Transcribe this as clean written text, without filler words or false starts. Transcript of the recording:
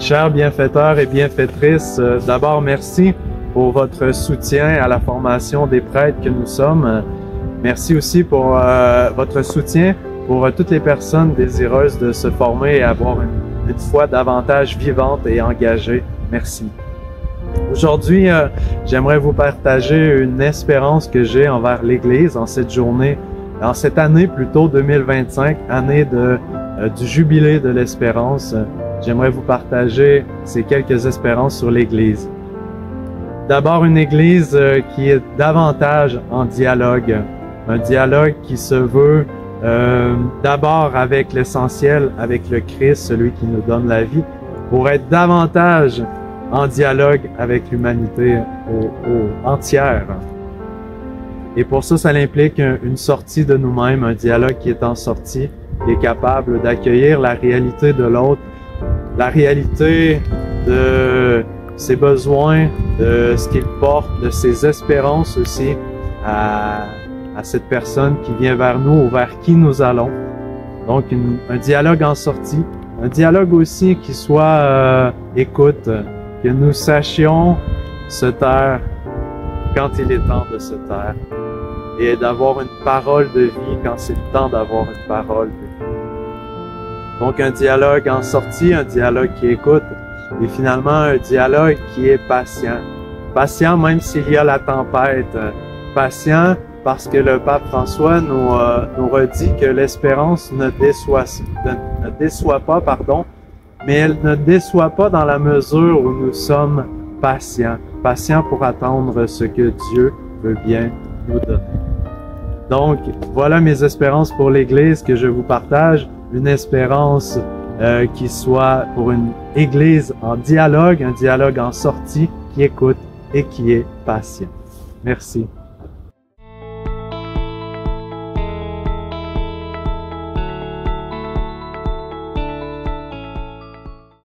Chers bienfaiteurs et bienfaitrices, d'abord merci pour votre soutien à la formation des prêtres que nous sommes. Merci aussi pour votre soutien pour toutes les personnes désireuses de se former et avoir une foi davantage vivante et engagée. Merci. Aujourd'hui, j'aimerais vous partager une espérance que j'ai envers l'Église en cette journée, en cette année plutôt 2025, année du jubilé de l'espérance. J'aimerais vous partager ces quelques espérances sur l'Église. D'abord, une Église qui est davantage en dialogue, un dialogue qui se veut d'abord avec l'essentiel, avec le Christ, celui qui nous donne la vie, pour être davantage en dialogue avec l'humanité entière. Et pour ça, ça implique une sortie de nous-mêmes, un dialogue qui est en sortie, qui est capable d'accueillir la réalité de l'autre, la réalité de ses besoins, de ce qu'il porte, de ses espérances aussi à cette personne qui vient vers nous ou vers qui nous allons. Donc un dialogue en sortie, un dialogue aussi qui soit écoute, que nous sachions se taire quand il est temps de se taire et d'avoir une parole de vie quand c'est le temps d'avoir une parole de vie. Donc un dialogue en sortie, un dialogue qui écoute et finalement un dialogue qui est patient. Patient même s'il y a la tempête. Patient parce que le pape François nous redit que l'espérance ne déçoit pas, mais elle ne déçoit pas dans la mesure où nous sommes patients. Patients pour attendre ce que Dieu veut bien nous donner. Donc, voilà mes espérances pour l'Église que je vous partage. Une espérance qui soit pour une Église en dialogue, un dialogue en sortie, qui écoute et qui est patient. Merci.